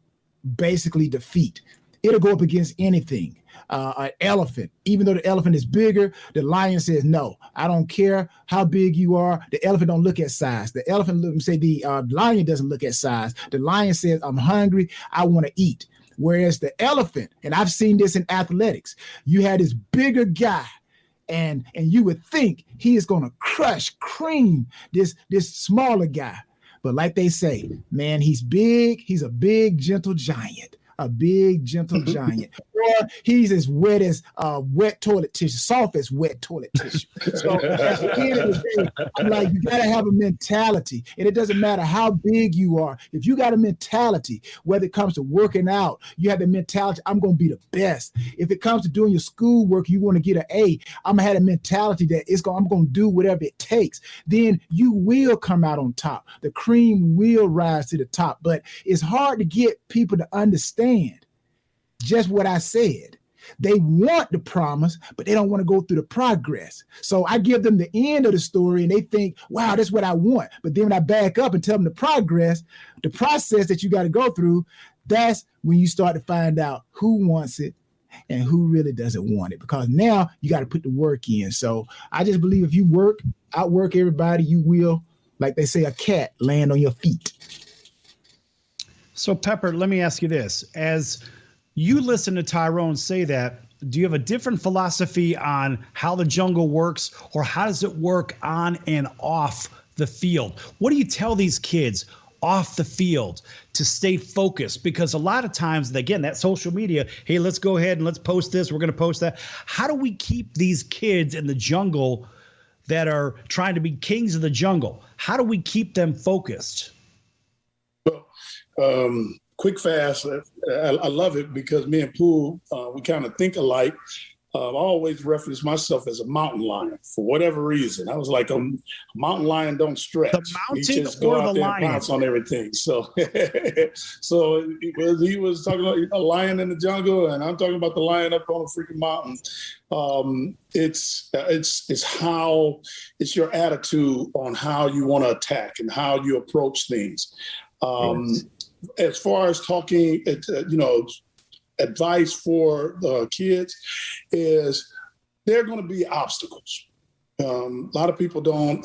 basically defeat. It'll go up against anything. An elephant, even though the elephant is bigger, the lion says, no, I don't care how big you are. The elephant don't look at size. The lion doesn't look at size. The lion says, I'm hungry, I want to eat. Whereas the elephant, and I've seen this in athletics, you had this bigger guy, and you would think he is going to cream this smaller guy. But like they say, man, he's big. He's a big, gentle giant. A big, gentle giant. Or he's as wet as wet toilet tissue, soft as wet toilet tissue. So at the end of the day, I'm like, you got to have a mentality. And it doesn't matter how big you are. If you got a mentality, whether it comes to working out, you have the mentality, I'm going to be the best. If it comes to doing your schoolwork, you want to get an A, I'm going to have a mentality that I'm going to do whatever it takes. Then you will come out on top. The cream will rise to the top. But it's hard to get people to understand just what I said. They want the promise, but they don't want to go through the progress. So I give them the end of the story and they think, wow, that's what I want. But then when I back up and tell them the process that you got to go through, that's when you start to find out who wants it and who really doesn't want it, because now you got to put the work in. So I just believe if you outwork everybody, you will, like they say, a cat land on your feet. So, Pepper, let me ask you this. As you listen to Tyrone say that, do you have a different philosophy on how the jungle works, or how does it work on and off the field? What do you tell these kids off the field to stay focused? Because a lot of times, again, that social media, hey, let's go ahead and let's post this. We're going to post that. How do we keep these kids in the jungle that are trying to be kings of the jungle? How do we keep them focused? Well, quick, fast. I love it because me and Pooh, we kind of think alike. I always reference myself as a mountain lion for whatever reason. I was like, a mountain lion don't stretch. The mountain he just go or out the there lion? and pounce on everything. So, he was talking about a lion in the jungle, and I'm talking about the lion up on a freaking mountain. It's your attitude on how you want to attack and how you approach things. As far as talking, advice for the kids is there are going to be obstacles. A lot of people don't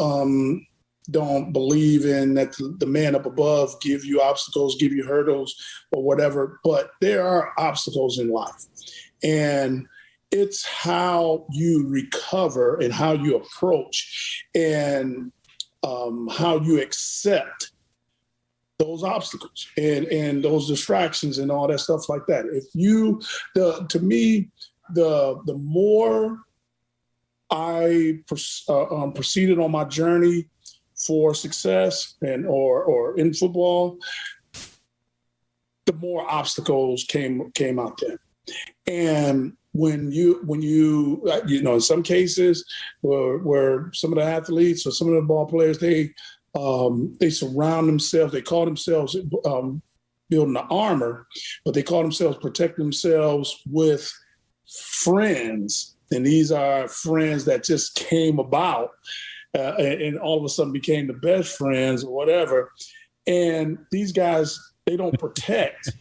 believe in that the man up above give you obstacles, give you hurdles or whatever, but there are obstacles in life. And it's how you recover and how you approach and how you accept those obstacles and those distractions and all that stuff like that. To me, the more I proceeded on my journey for success or in football, the more obstacles came out there. And when you in some cases where some of the athletes or some of the ball players, they surround themselves. They call themselves building the armor, but they call themselves protecting themselves with friends. And these are friends that just came about and all of a sudden became the best friends or whatever. And these guys, they don't protect.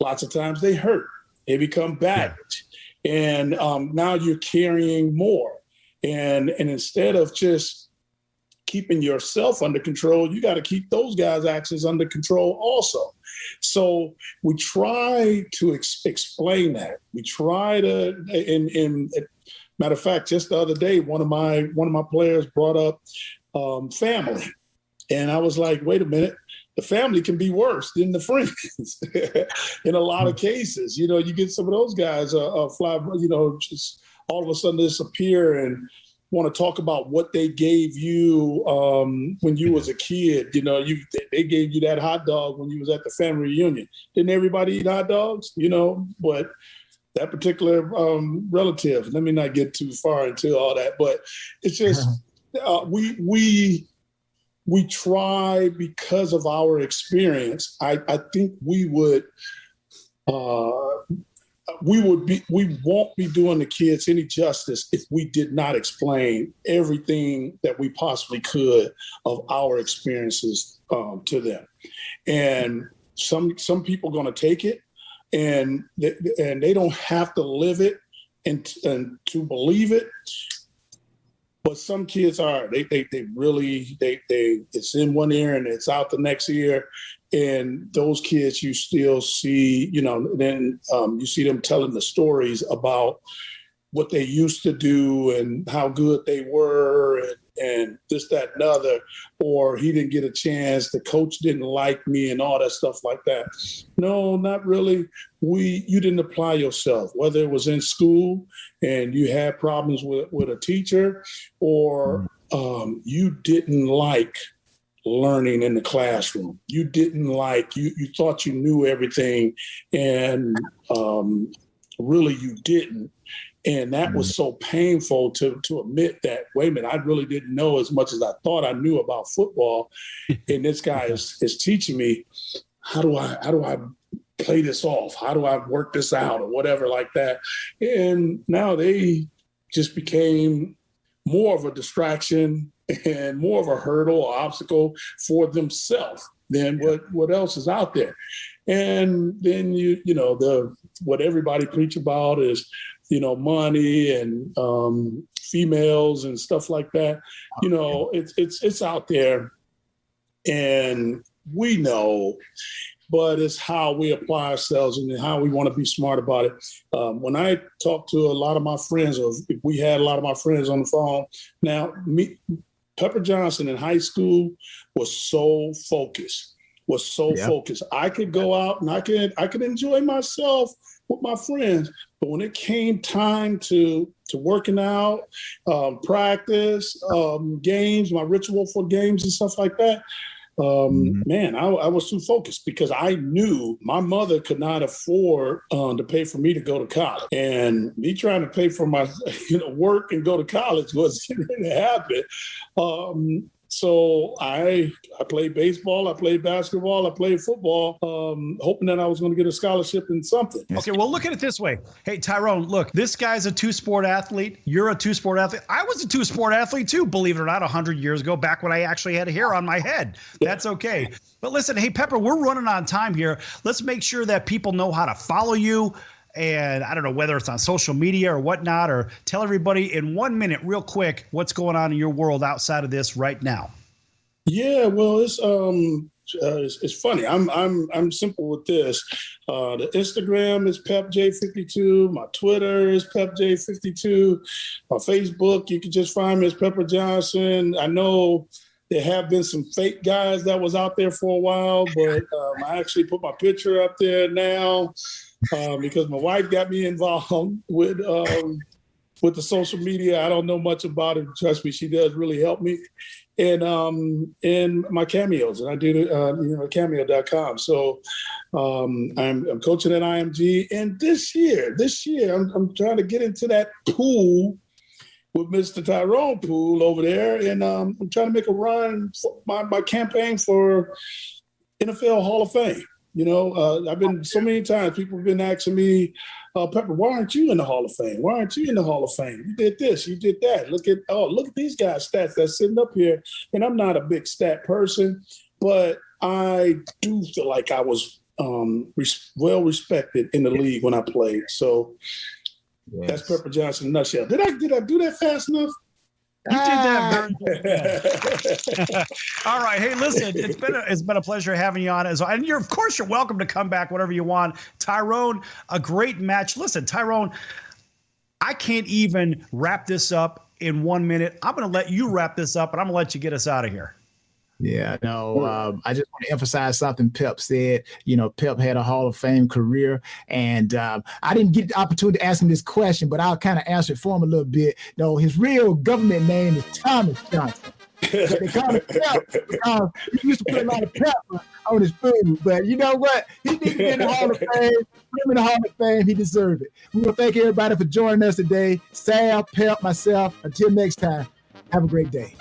Lots of times they hurt. They become baggage. And now you're carrying more. And instead of just keeping yourself under control, you got to keep those guys' actions under control also. So we try to explain that. We try to, and matter of fact, just the other day, one of my players brought up family, and I was like, wait a minute, the family can be worse than the friends in a lot of cases. You get some of those guys fly, just all of a sudden disappear and want to talk about what they gave you when you was a kid. They gave you that hot dog when you was at the family reunion. Didn't everybody eat hot dogs? But that particular relative, let me not get too far into all that, but it's just we try because of our experience. I think we won't be doing the kids any justice if we did not explain everything that we possibly could of our experiences to them. And some people are going to take it, and they don't have to live it and to believe it. But some kids are. They really it's in one ear and it's out the next ear. And those kids, you still see, then you see them telling the stories about what they used to do and how good they were and this, that, and other, or he didn't get a chance, the coach didn't like me and all that stuff like that. No, not really. You didn't apply yourself, whether it was in school and you had problems with a teacher, or you didn't like learning in the classroom. You didn't you thought you knew everything, and really you didn't. And that was so painful to admit that, wait a minute, I really didn't know as much as I thought I knew about football. And this guy is teaching me, how do I play this off? How do I work this out or whatever like that? And now they just became more of a distraction and more of a hurdle or obstacle for themselves than what else is out there. And then what everybody preach about is, money and females and stuff like that. It's out there, and we know, but it's how we apply ourselves and how we want to be smart about it. When I talk to a lot of my friends, or if we had a lot of my friends on the phone, now Pepper Johnson in high school was so focused. was so focused. I could go out and I could enjoy myself with my friends, but when it came time to working out, practice, games, my ritual for games and stuff like that, man, I was too focused because I knew my mother could not afford to pay for me to go to college, and me trying to pay for my work and go to college wasn't going to happen. So I played baseball, I played basketball, I played football, hoping that I was going to get a scholarship in something. Okay, well, look at it this way. Hey, Tyrone, look, this guy's a two-sport athlete. You're a two-sport athlete. I was a two-sport athlete too, believe it or not, 100 years ago, back when I actually had hair on my head. That's okay. But listen, hey, Pepper, we're running on time here. Let's make sure that people know how to follow you. And I don't know whether it's on social media or whatnot, or tell everybody in 1 minute, real quick, what's going on in your world outside of this right now. Yeah, well, it's funny. I'm simple with this. The Instagram is PepJ52. My Twitter is PepJ52. My Facebook, you can just find me as Pepper Johnson. I know there have been some fake guys that was out there for a while, but I actually put my picture up there now. Because my wife got me involved with the social media. I don't know much about it. Trust me, she does really help me. And my cameos, and I do cameo.com. So I'm coaching at IMG, and this year I'm trying to get into that pool with Mr. Tyrone Pool over there, and I'm trying to make a run for my campaign for NFL Hall of Fame. I've been so many times, people have been asking me, Pepper, why aren't you in the Hall of Fame? Why aren't you in the Hall of Fame? You did this, you did that. Look at these guys' stats that's sitting up here. And I'm not a big stat person, but I do feel like I was well respected in the league when I played. So that's Pepper Johnson in a nutshell. Did I do that fast enough? You did that very good. All right. Hey, listen, it's been a pleasure having you on. And of course, you're welcome to come back whenever you want. Tyrone, a great match. Listen, Tyrone, I can't even wrap this up in 1 minute. I'm going to let you wrap this up, and I'm going to let you get us out of here. Yeah, no, I just want to emphasize something Pep said. Pep had a Hall of Fame career, and I didn't get the opportunity to ask him this question, but I'll kind of answer it for him a little bit. No, his real government name is Thomas Johnson. They call him Pep because he used to put a lot of pepper on his food. But you know what? He didn't get in the Hall of Fame. Put him in the Hall of Fame. He deserved it. We want to thank everybody for joining us today. Sal, Pep, myself. Until next time, have a great day.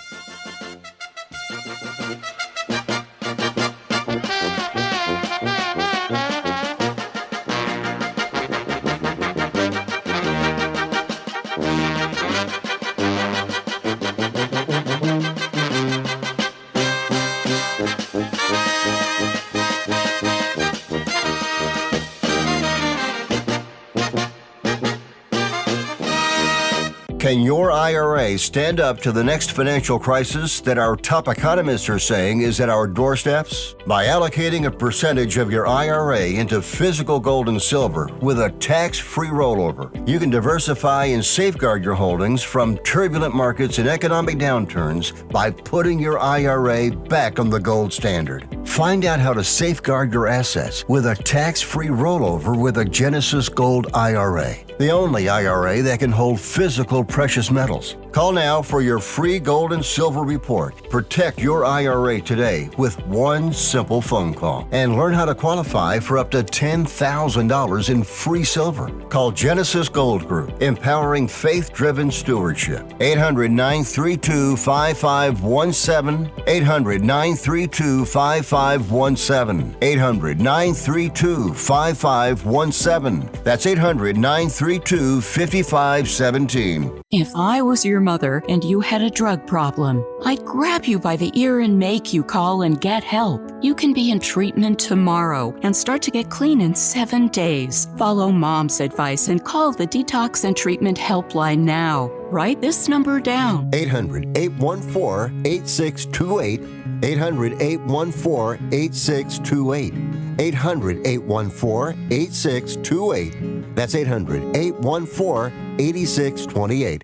Can your IRA stand up to the next financial crisis that our top economists are saying is at our doorsteps? By allocating a percentage of your IRA into physical gold and silver with a tax-free rollover, you can diversify and safeguard your holdings from turbulent markets and economic downturns by putting your IRA back on the gold standard. Find out how to safeguard your assets with a tax-free rollover with a Genesis Gold IRA, the only IRA that can hold physical precious metals. Call now for your free gold and silver report. Protect your IRA today with one simple phone call and learn how to qualify for up to $10,000 in free silver. Call Genesis Gold Group, empowering faith-driven stewardship. 800-932-5517. 800-932-5517. 800-932-5517. That's 800-932-5517. If I was your mother and you had a drug problem, I'd grab you by the ear and make you call and get help. You can be in treatment tomorrow and start to get clean in 7 days. Follow Mom's advice and call the Detox and Treatment Helpline now. Write this number down. 800-814-8628. 800-814-8628. 800-814-8628. That's 800-814-8628.